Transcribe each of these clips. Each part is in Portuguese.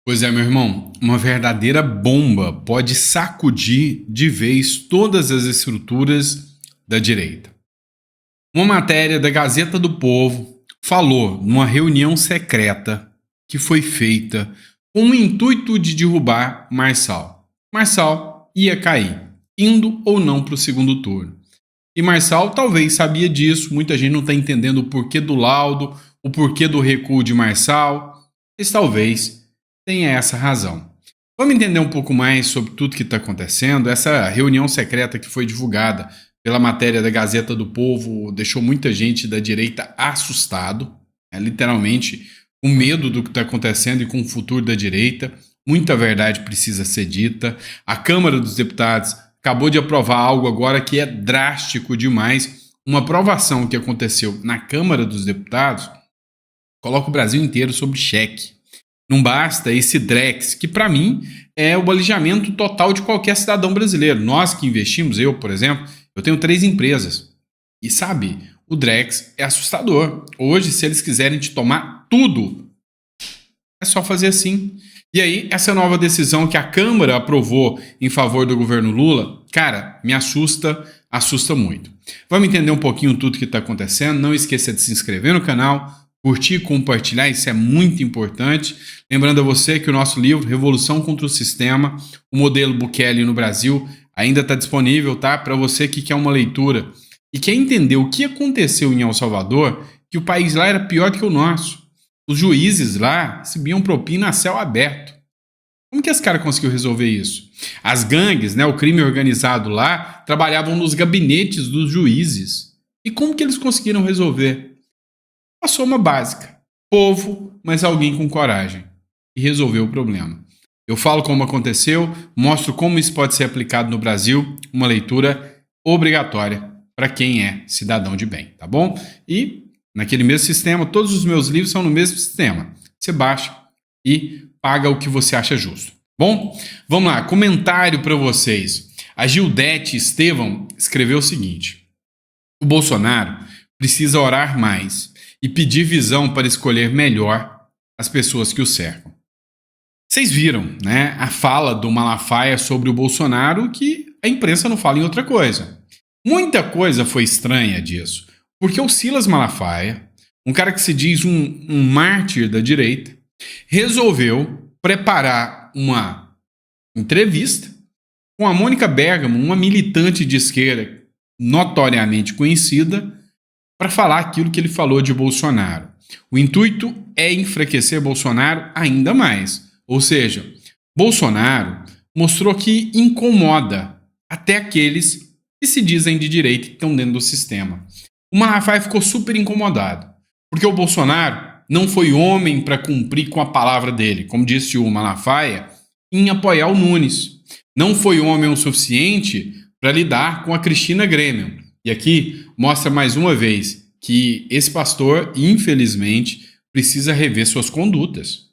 Pois é, meu irmão, uma verdadeira bomba pode sacudir de vez todas as estruturas da direita. Uma matéria da Gazeta do Povo falou numa reunião secreta que foi feita com o intuito de derrubar Marçal. Marçal ia cair, indo ou não para o segundo turno. E Marçal talvez sabia disso, muita gente não está entendendo o porquê do laudo, o porquê do recuo de Marçal, mas talvez tenha essa razão. Vamos entender um pouco mais sobre tudo que está acontecendo. Essa reunião secreta que foi divulgada pela matéria da Gazeta do Povo deixou muita gente da direita assustado, literalmente com medo do que está acontecendo e com o futuro da direita. Muita verdade precisa ser dita. A Câmara dos Deputados acabou de aprovar algo agora que é drástico demais. Uma aprovação que aconteceu na Câmara dos Deputados coloca o Brasil inteiro sob cheque. Não basta esse Drex, que para mim é o alijamento total de qualquer cidadão brasileiro. Nós que investimos, eu, por exemplo, eu tenho 3 empresas. E sabe, o Drex é assustador. Hoje, se eles quiserem te tomar tudo, é só fazer assim. E aí, essa nova decisão que a Câmara aprovou em favor do governo Lula, cara, me assusta muito. Vamos entender um pouquinho tudo que está acontecendo. Não esqueça de se inscrever no canal, curtir e compartilhar, isso é muito importante. Lembrando a você que o nosso livro, Revolução contra o Sistema, o modelo Bukele no Brasil, ainda está disponível, tá? Para você que quer uma leitura e quer entender o que aconteceu em El Salvador, que o país lá era pior do que o nosso. Os juízes lá recebiam propina a céu aberto. Como que esse cara conseguiu resolver isso? As gangues, o crime organizado lá, trabalhavam nos gabinetes dos juízes. E como que eles conseguiram resolver? Uma soma básica. Povo, mas alguém com coragem. E resolveu o problema. Eu falo como aconteceu, mostro como isso pode ser aplicado no Brasil, uma leitura obrigatória para quem é cidadão de bem, tá bom? E naquele mesmo sistema, todos os meus livros são no mesmo sistema. Você baixa e paga o que você acha justo. Bom, vamos lá, comentário para vocês. A Gildete Estevão escreveu o seguinte: o Bolsonaro precisa orar mais e pedir visão para escolher melhor as pessoas que o cercam. Vocês viram, a fala do Malafaia sobre o Bolsonaro, que a imprensa não fala em outra coisa. Muita coisa foi estranha disso, porque o Silas Malafaia, um cara que se diz um mártir da direita, resolveu preparar uma entrevista com a Mônica Bergamo, uma militante de esquerda notoriamente conhecida, para falar aquilo que ele falou de Bolsonaro. O intuito é enfraquecer Bolsonaro ainda mais. Ou seja, Bolsonaro mostrou que incomoda até aqueles que se dizem de direita e estão dentro do sistema. O Malafaia ficou super incomodado, porque o Bolsonaro não foi homem para cumprir com a palavra dele, como disse o Malafaia, em apoiar o Nunes. Não foi homem o suficiente para lidar com a Cristina Grêmio. E aqui mostra mais uma vez que esse pastor, infelizmente, precisa rever suas condutas.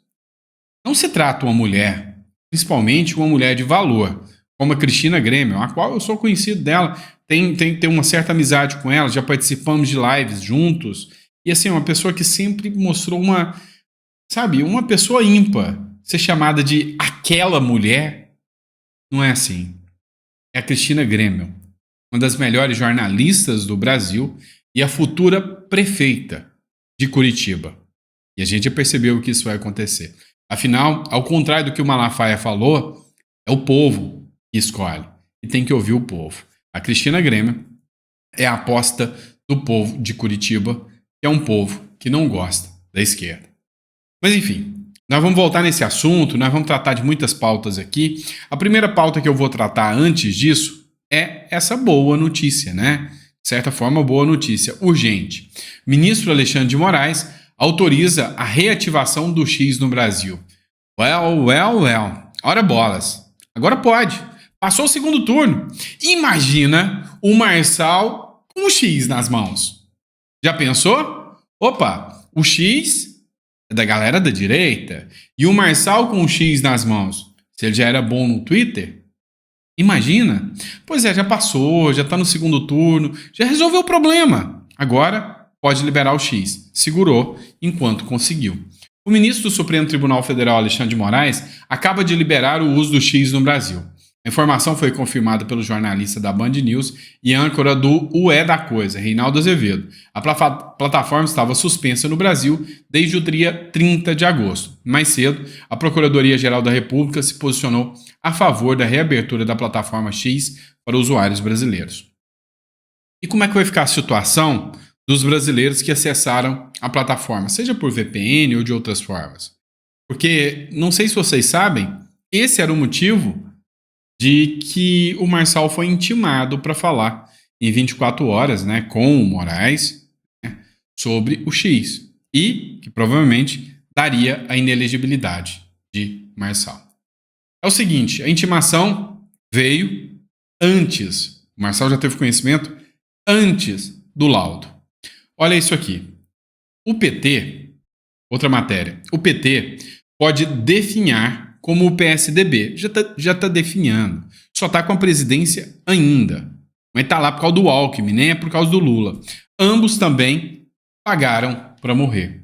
Não se trata uma mulher, principalmente uma mulher de valor, como a Cristina Grêmio, a qual eu sou conhecido dela, tenho uma certa amizade com ela, já participamos de lives juntos, e assim, uma pessoa que sempre mostrou uma pessoa ímpar. Ser chamada de aquela mulher, não é assim. É a Cristina Grêmio, uma das melhores jornalistas do Brasil e a futura prefeita de Curitiba. E a gente já percebeu que isso vai acontecer. Afinal, ao contrário do que o Malafaia falou, é o povo que escolhe. E tem que ouvir o povo. A Cristina Grêmio é a aposta do povo de Curitiba, que é um povo que não gosta da esquerda. Mas enfim, nós vamos voltar nesse assunto, nós vamos tratar de muitas pautas aqui. A primeira pauta que eu vou tratar antes disso é essa boa notícia, De certa forma, boa notícia, urgente. Ministro Alexandre de Moraes autoriza a reativação do X no Brasil. Well. Ora bolas. Agora pode. Passou o segundo turno. Imagina o Marçal com o X nas mãos. Já pensou? Opa, o X é da galera da direita e o Marçal com o X nas mãos. Se ele já era bom no Twitter, imagina. Pois é, já passou, já está no segundo turno, já resolveu o problema. Agora pode liberar o X. Segurou enquanto conseguiu. O ministro do Supremo Tribunal Federal, Alexandre de Moraes, acaba de liberar o uso do X no Brasil. A informação foi confirmada pelo jornalista da Band News e âncora do O É da Coisa, Reinaldo Azevedo. A plataforma estava suspensa no Brasil desde o dia 30 de agosto. Mais cedo, a Procuradoria-Geral da República se posicionou a favor da reabertura da plataforma X para usuários brasileiros. E como é que vai ficar a situação dos brasileiros que acessaram a plataforma, seja por VPN ou de outras formas? Porque, não sei se vocês sabem, esse era o motivo de que o Marçal foi intimado para falar em 24 horas, né, com o Moraes, né, sobre o X, e que provavelmente daria a inelegibilidade de Marçal. É o seguinte, a intimação veio antes, o Marçal já teve conhecimento antes do laudo. Olha isso aqui. O PT, outra matéria, o PT pode definhar como o PSDB. Já tá definhando. Só está com a presidência ainda. Mas está lá por causa do Alckmin, nem é por causa do Lula. Ambos também pagaram para morrer.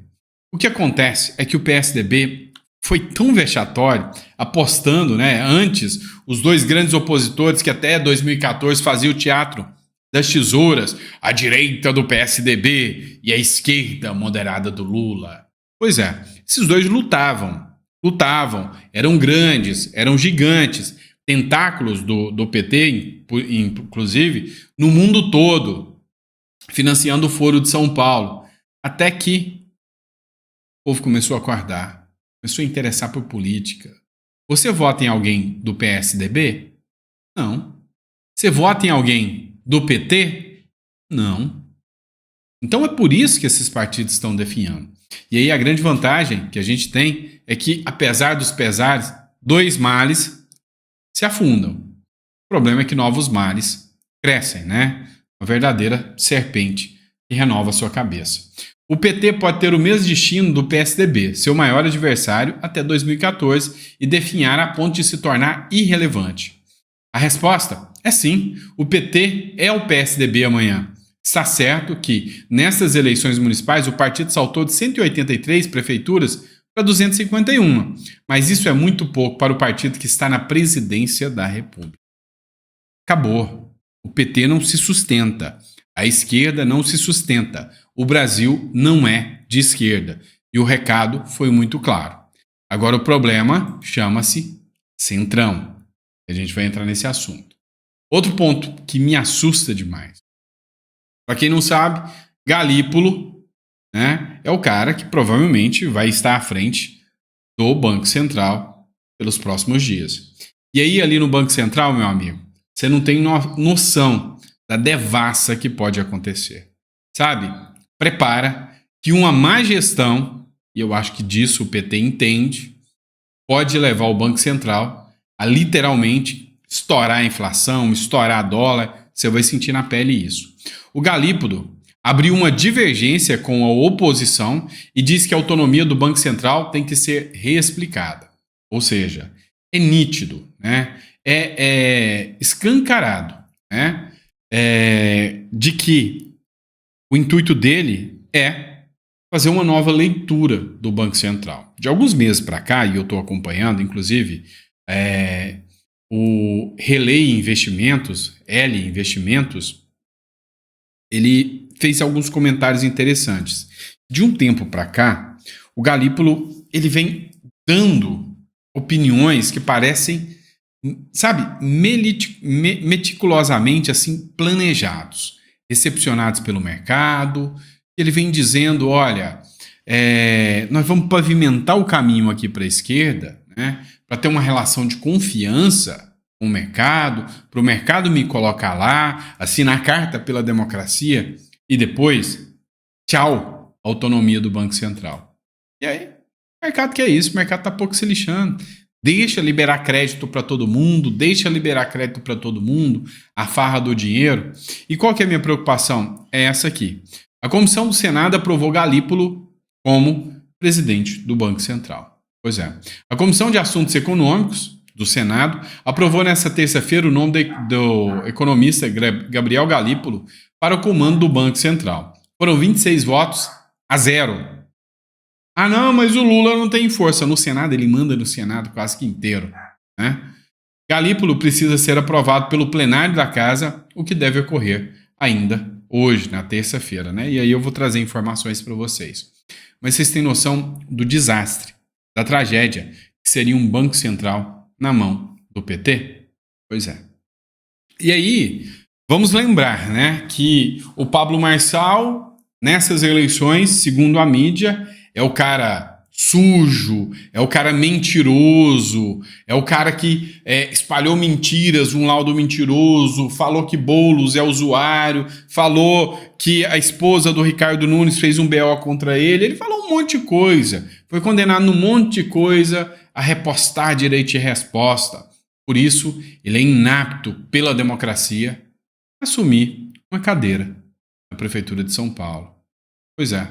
O que acontece é que o PSDB foi tão vexatório, apostando, né, antes, os dois grandes opositores que até 2014 faziam o teatro das tesouras, a direita do PSDB e a esquerda moderada do Lula. Pois é, esses dois lutavam, eram grandes, eram gigantes, tentáculos do PT, inclusive, no mundo todo, financiando o Foro de São Paulo, até que o povo começou a acordar, começou a interessar por política. Você vota em alguém do PSDB? Não. Você vota em alguém do PT? Não. Então é por isso que esses partidos estão definhando. E aí a grande vantagem que a gente tem é que, apesar dos pesares, dois males se afundam. O problema é que novos males crescem, né? Uma verdadeira serpente que renova sua cabeça. O PT pode ter o mesmo destino do PSDB, seu maior adversário até 2014, e definhar a ponto de se tornar irrelevante. A resposta é sim, o PT é o PSDB amanhã. Está certo que, nessas eleições municipais, o partido saltou de 183 prefeituras para 251, mas isso é muito pouco para o partido que está na presidência da República. Acabou. O PT não se sustenta. A esquerda não se sustenta. O Brasil não é de esquerda. E o recado foi muito claro. Agora o problema chama-se Centrão. A gente vai entrar nesse assunto. Outro ponto que me assusta demais. Para quem não sabe, Galípolo, né, é o cara que provavelmente vai estar à frente do Banco Central pelos próximos dias. E aí, ali no Banco Central, meu amigo, você não tem noção da devassa que pode acontecer. Sabe? Prepara que uma má gestão, e eu acho que disso o PT entende, pode levar o Banco Central a literalmente estourar a inflação, estourar dólar. Você vai sentir na pele isso. O Galípolo abriu uma divergência com a oposição e disse que a autonomia do Banco Central tem que ser reexplicada. Ou seja, é nítido, né? É escancarado, né? De que o intuito dele é fazer uma nova leitura do Banco Central. De alguns meses para cá, e eu estou acompanhando, inclusive, o Relay Investimentos, L Investimentos, ele fez alguns comentários interessantes. De um tempo para cá, o Galípolo ele vem dando opiniões que parecem, sabe, meticulosamente assim planejados, recepcionados pelo mercado. Ele vem dizendo, olha, nós vamos pavimentar o caminho aqui para a esquerda, né, para ter uma relação de confiança com o mercado, para o mercado me colocar lá, assinar carta pela democracia e depois, tchau, autonomia do Banco Central. E aí, o mercado quer isso, o mercado está pouco se lixando. Deixa liberar crédito para todo mundo, a farra do dinheiro. E qual que é a minha preocupação? É essa aqui. A Comissão do Senado aprovou Galípolo como presidente do Banco Central. Pois é. A Comissão de Assuntos Econômicos do Senado aprovou nesta terça-feira o nome do economista Gabriel Galípolo para o comando do Banco Central. Foram 26 votos a 0. Ah, não, mas o Lula não tem força. No Senado, ele manda no Senado quase que inteiro, né? Galípolo precisa ser aprovado pelo plenário da casa, o que deve ocorrer ainda hoje, na terça-feira, né? E aí eu vou trazer informações para vocês. Mas vocês têm noção do desastre, da tragédia, que seria um banco central na mão do PT? Pois é. E aí, vamos lembrar, né, que o Pablo Marçal, nessas eleições, segundo a mídia, é o cara sujo, é o cara mentiroso, é o cara que espalhou mentiras, um laudo mentiroso, falou que Boulos é usuário, falou que a esposa do Ricardo Nunes fez um BO contra ele falou um monte de coisa, foi condenado num monte de coisa a repostar direito de resposta. Por isso, ele é inapto pela democracia a assumir uma cadeira na Prefeitura de São Paulo. Pois é.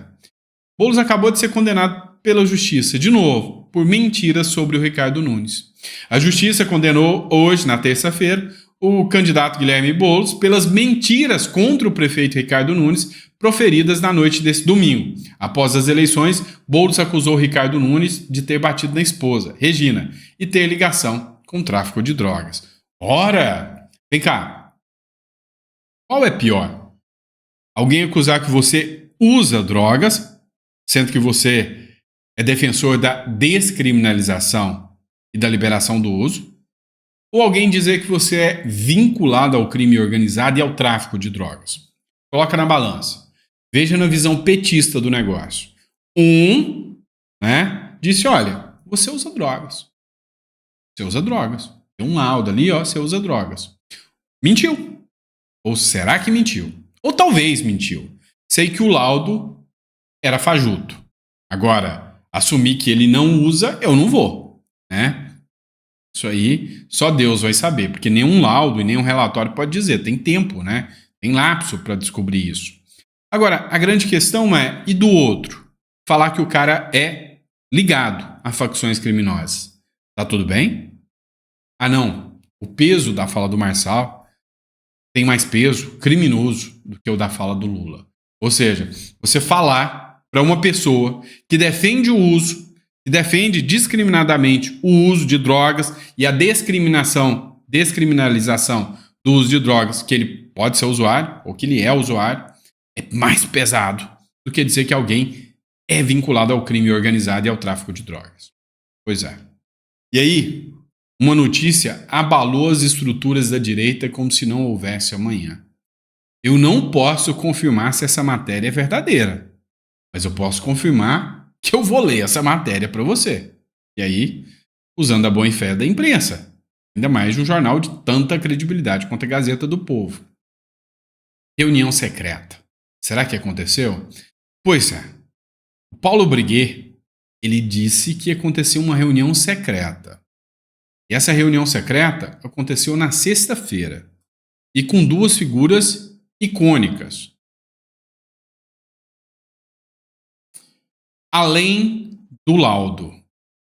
Boulos acabou de ser condenado pela Justiça, de novo, por mentiras sobre o Ricardo Nunes. A Justiça condenou hoje, na terça-feira, o candidato Guilherme Boulos pelas mentiras contra o prefeito Ricardo Nunes proferidas na noite desse domingo. Após as eleições, Boulos acusou Ricardo Nunes de ter batido na esposa, Regina, e ter ligação com tráfico de drogas. Ora, vem cá. Qual é pior? Alguém acusar que você usa drogas, sendo que você é defensor da descriminalização e da liberação do uso, ou alguém dizer que você é vinculado ao crime organizado e ao tráfico de drogas? Coloca na balança. Veja na visão petista do negócio. Disse, olha, você usa drogas. Você usa drogas. Tem um laudo ali, ó, você usa drogas. Mentiu. Ou será que mentiu? Ou talvez mentiu. Sei que o laudo era fajuto. Agora, assumir que ele não usa, eu não vou, né? Isso aí só Deus vai saber, porque nenhum laudo e nenhum relatório pode dizer. Tem tempo, né? Tem lapso para descobrir isso. Agora, a grande questão é, e do outro? Falar que o cara é ligado a facções criminosas. Tá tudo bem? Ah, não. O peso da fala do Marçal tem mais peso criminoso do que o da fala do Lula. Ou seja, você falar para uma pessoa que defende o uso, que defende discriminadamente o uso de drogas e a descriminalização do uso de drogas, que ele pode ser usuário ou que ele é usuário, é mais pesado do que dizer que alguém é vinculado ao crime organizado e ao tráfico de drogas. Pois é. E aí, uma notícia abalou as estruturas da direita como se não houvesse amanhã. Eu não posso confirmar se essa matéria é verdadeira, mas eu posso confirmar que eu vou ler essa matéria para você. E aí, usando a boa-fé da imprensa, ainda mais de um jornal de tanta credibilidade quanto a Gazeta do Povo. Reunião secreta. Será que aconteceu? Pois é. O Paulo Briguet, ele disse que aconteceu uma reunião secreta. E essa reunião secreta aconteceu na sexta-feira e com duas figuras icônicas. Além do laudo,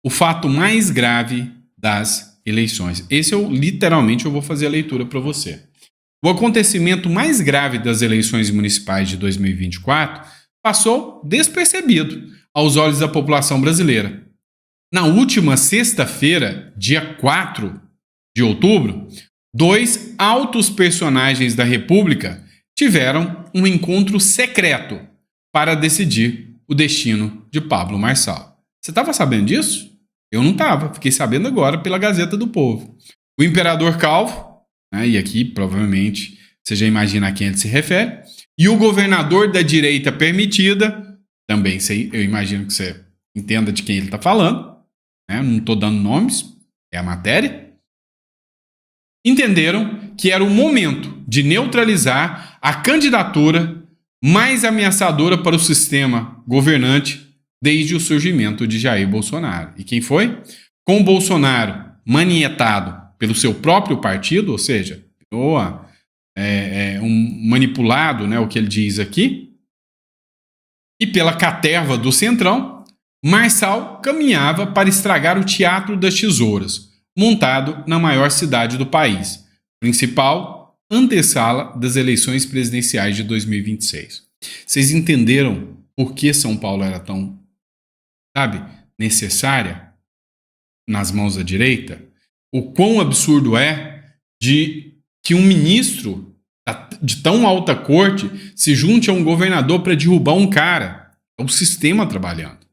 o fato mais grave das eleições. Esse literalmente eu vou fazer a leitura para você. O acontecimento mais grave das eleições municipais de 2024 passou despercebido aos olhos da população brasileira. Na última sexta-feira, dia 4 de outubro, dois altos personagens da República tiveram um encontro secreto para decidir o destino de Pablo Marçal. Você estava sabendo disso? Eu não estava, fiquei sabendo agora pela Gazeta do Povo. O imperador Calvo, né, e aqui provavelmente você já imagina a quem ele se refere, e o governador da direita permitida, também sei, eu imagino que você entenda de quem ele está falando, né, não estou dando nomes, é a matéria, entenderam que era o momento de neutralizar a candidatura mais ameaçadora para o sistema governante desde o surgimento de Jair Bolsonaro. E quem foi? Com o Bolsonaro manietado pelo seu próprio partido, ou seja, manipulado, né, o que ele diz aqui, e pela caterva do Centrão, Marçal caminhava para estragar o Teatro das Tesouras, montado na maior cidade do país, principal antessala das eleições presidenciais de 2026. Vocês entenderam por que São Paulo era tão sabe, necessária nas mãos da direita, o quão absurdo é de que um ministro de tão alta corte se junte a um governador para derrubar um cara. É o sistema trabalhando.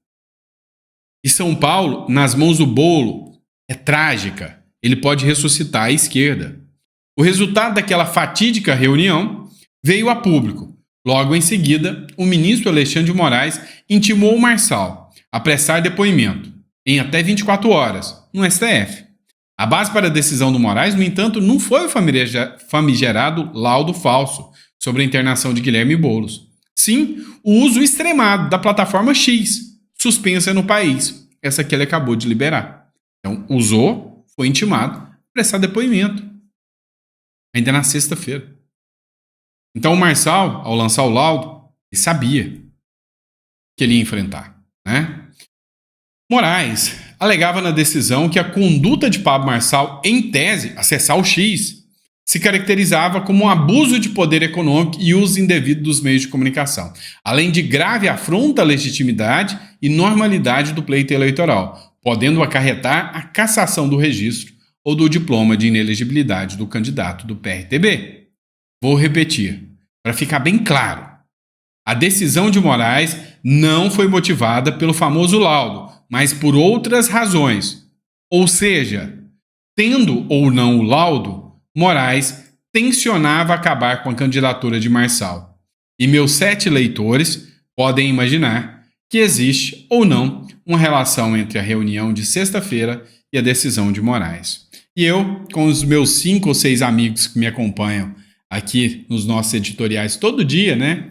E São Paulo, nas mãos do Bolo, é trágica. Ele pode ressuscitar a esquerda. O resultado daquela fatídica reunião veio a público. Logo em seguida, o ministro Alexandre de Moraes intimou o Marçal a prestar depoimento, em até 24 horas, no STF. A base para a decisão do Moraes, no entanto, não foi o famigerado laudo falso sobre a internação de Guilherme Boulos. Sim, o uso extremado da plataforma X, suspensa no país, essa que ele acabou de liberar. Então, usou, foi intimado a prestar depoimento, ainda na sexta-feira. Então, o Marçal, ao lançar o laudo, ele sabia que ele ia enfrentar, né? Moraes alegava na decisão que a conduta de Pablo Marçal, em tese, acessar o X, se caracterizava como um abuso de poder econômico e uso indevido dos meios de comunicação, além de grave afronta à legitimidade e normalidade do pleito eleitoral, podendo acarretar a cassação do registro ou do diploma de inelegibilidade do candidato do PRTB. Vou repetir, para ficar bem claro. A decisão de Moraes não foi motivada pelo famoso laudo, mas por outras razões. Ou seja, tendo ou não o laudo, Moraes tensionava acabar com a candidatura de Marçal. E meus 7 leitores podem imaginar que existe ou não uma relação entre a reunião de sexta-feira e a decisão de Moraes. E eu, com os meus 5 ou 6 amigos que me acompanham aqui nos nossos editoriais todo dia, né?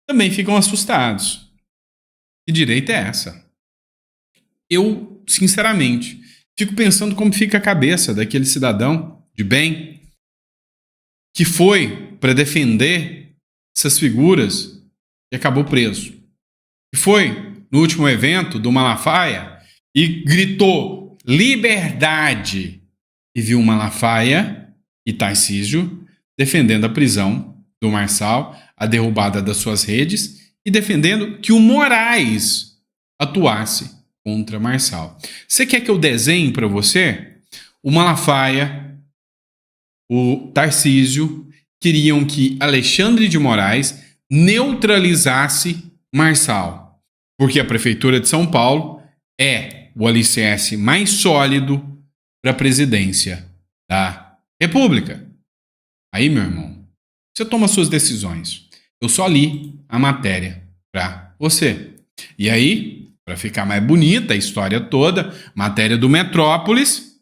Também ficam assustados. Que direita é essa? Eu, sinceramente, fico pensando como fica a cabeça daquele cidadão de bem que foi para defender essas figuras e acabou preso. Que foi no último evento do Malafaia e gritou liberdade e viu Malafaia e Tarcísio defendendo a prisão do Marçal, a derrubada das suas redes e defendendo que o Moraes atuasse contra Marçal. Você quer que eu desenhe para você? O Malafaia, o Tarcísio queriam que Alexandre de Moraes neutralizasse Marçal, porque a Prefeitura de São Paulo é o alicerce mais sólido para a presidência da República. Aí, meu irmão, você toma suas decisões. Eu só li a matéria para você. E aí, para ficar mais bonita a história toda, matéria do Metrópolis,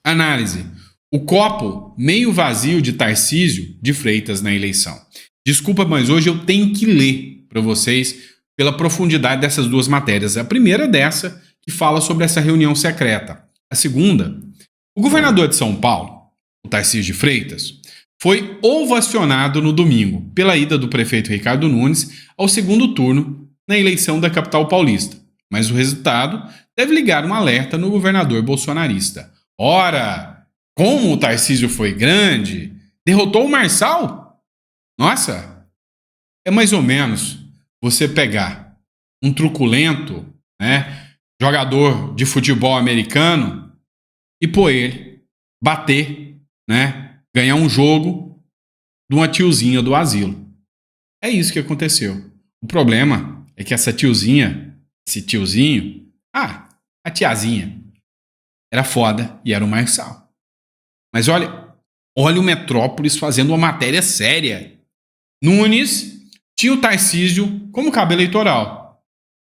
análise. O copo meio vazio de Tarcísio de Freitas na eleição. Desculpa, mas hoje eu tenho que ler para vocês pela profundidade dessas duas matérias. A primeira dessa, que fala sobre essa reunião secreta. A segunda, o governador de São Paulo, o Tarcísio de Freitas, foi ovacionado no domingo pela ida do prefeito Ricardo Nunes ao segundo turno na eleição da capital paulista. Mas o resultado deve ligar um alerta no governador bolsonarista. Ora, como o Tarcísio foi grande, derrotou o Marçal? Nossa, é mais ou menos você pegar um truculento, né, jogador de futebol americano e pôr ele, bater, né, ganhar um jogo de uma tiozinha do asilo. É isso que aconteceu. O problema é que essa tiozinha, esse tiozinho, a tiazinha, era foda e era o Marçal. Mas olha o Metrópolis fazendo uma matéria séria. Nunes tinha o Tarcísio como cabo eleitoral.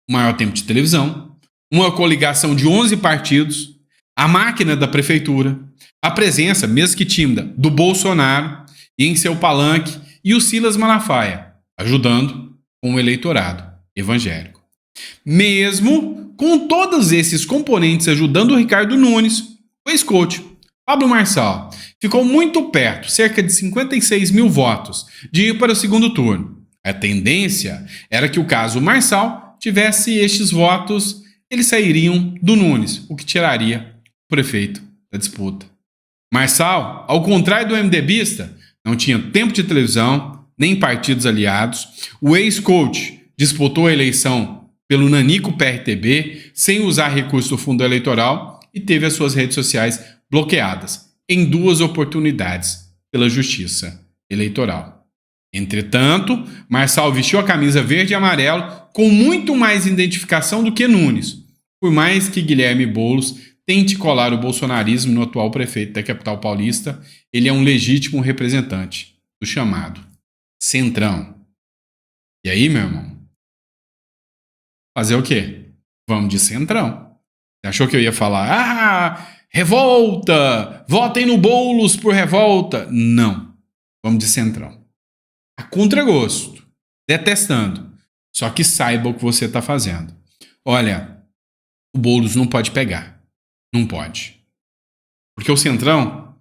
O maior tempo de televisão, uma coligação de 11 partidos, a máquina da prefeitura, a presença, mesmo que tímida, do Bolsonaro e em seu palanque e o Silas Malafaia, ajudando com o eleitorado evangélico. Mesmo com todos esses componentes ajudando o Ricardo Nunes, o ex-coach Pablo Marçal ficou muito perto, cerca de 56 mil votos, de ir para o segundo turno. A tendência era que o caso Marçal tivesse estes votos, eles sairiam do Nunes, o que tiraria o prefeito da disputa. Marçal, ao contrário do MDBista, não tinha tempo de televisão, nem partidos aliados. O ex-coach disputou a eleição pelo Nanico PRTB, sem usar recurso do fundo eleitoral, e teve as suas redes sociais bloqueadas em 2 oportunidades pela Justiça Eleitoral. Entretanto, Marçal vestiu a camisa verde e amarelo com muito mais identificação do que Nunes, por mais que Guilherme Boulos tente colar o bolsonarismo no atual prefeito da capital paulista, ele é um legítimo representante do chamado Centrão. E aí, meu irmão? Fazer o quê? Vamos de Centrão. Você achou que eu ia falar, revolta, votem no Boulos por revolta? Não. Vamos de Centrão. A contragosto, detestando. Só que saiba o que você está fazendo. Olha, o Boulos não pode pegar. Não pode. Porque o Centrão,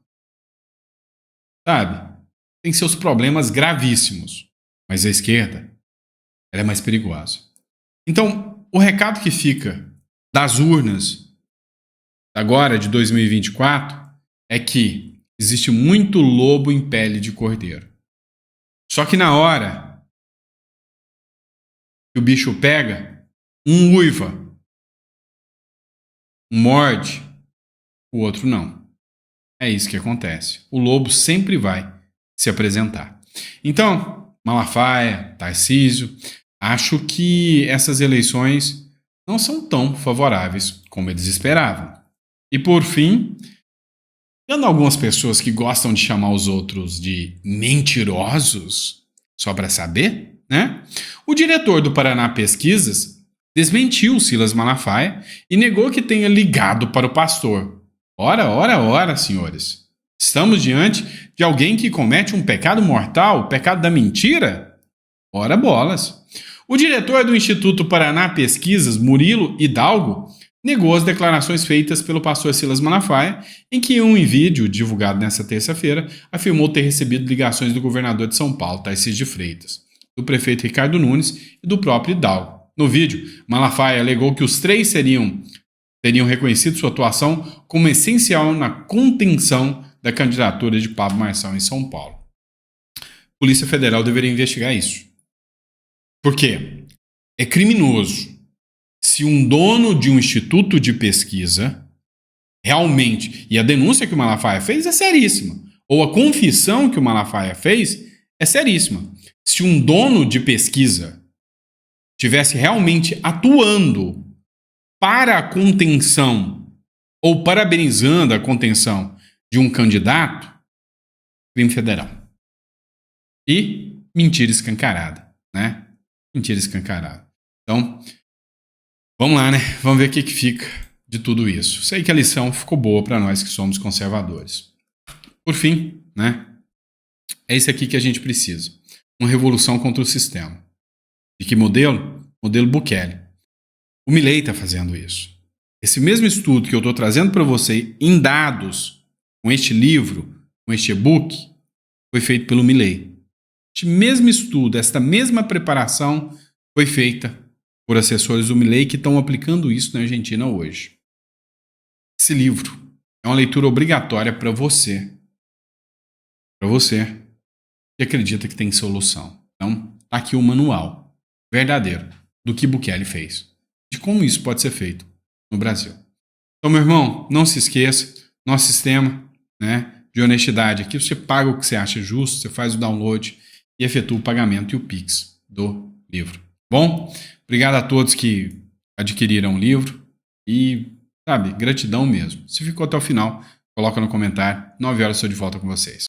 sabe, tem seus problemas gravíssimos. Mas a esquerda, ela é mais perigosa. Então, o recado que fica das urnas agora, de 2024, é que existe muito lobo em pele de cordeiro. Só que na hora que o bicho pega, um uiva, um morde, o outro não. É isso que acontece. O lobo sempre vai se apresentar. Então, Malafaia, Tarcísio, acho que essas eleições não são tão favoráveis como eles esperavam. E por fim, tendo algumas pessoas que gostam de chamar os outros de mentirosos, só para saber, né? O diretor do Paraná Pesquisas desmentiu Silas Malafaia e negou que tenha ligado para o pastor. Ora, senhores. Estamos diante de alguém que comete um pecado mortal, o pecado da mentira? Ora bolas. O diretor do Instituto Paraná Pesquisas, Murilo Hidalgo, negou as declarações feitas pelo pastor Silas Malafaia, em que um vídeo divulgado nesta terça-feira afirmou ter recebido ligações do governador de São Paulo, Tarcísio de Freitas, do prefeito Ricardo Nunes e do próprio Hidalgo. No vídeo, Malafaia alegou que os três teriam reconhecido sua atuação como essencial na contenção da candidatura de Pablo Marçal em São Paulo. A Polícia Federal deveria investigar isso. Por quê? É criminoso se um dono de um instituto de pesquisa realmente, e a denúncia que o Malafaia fez é seríssima, ou a confissão que o Malafaia fez é seríssima. Se um dono de pesquisa tivesse realmente atuando para a contenção ou parabenizando a contenção de um candidato, crime federal. E mentira escancarada, né? Mentira escancarada. Então, vamos lá, né? Vamos ver o que fica de tudo isso. Sei que a lição ficou boa para nós que somos conservadores. Por fim, né? É isso aqui que a gente precisa. Uma revolução contra o sistema. De que modelo? Modelo Bukele. O Milei está fazendo isso. Esse mesmo estudo que eu estou trazendo para você em dados, com este livro, com este e-book, foi feito pelo Milei. Este mesmo estudo, esta mesma preparação foi feita por assessores do Milei que estão aplicando isso na Argentina hoje. Esse livro é uma leitura obrigatória para você. Para você que acredita que tem solução. Então, está aqui o manual verdadeiro do que Bukele fez. De como isso pode ser feito no Brasil. Então, meu irmão, não se esqueça, nosso sistema, né, de honestidade aqui, você paga o que você acha justo, você faz o download e efetua o pagamento e o Pix do livro. Bom, obrigado a todos que adquiriram o livro e, sabe, gratidão mesmo. Se ficou até o final, coloca no comentário. 9 horas estou de volta com vocês.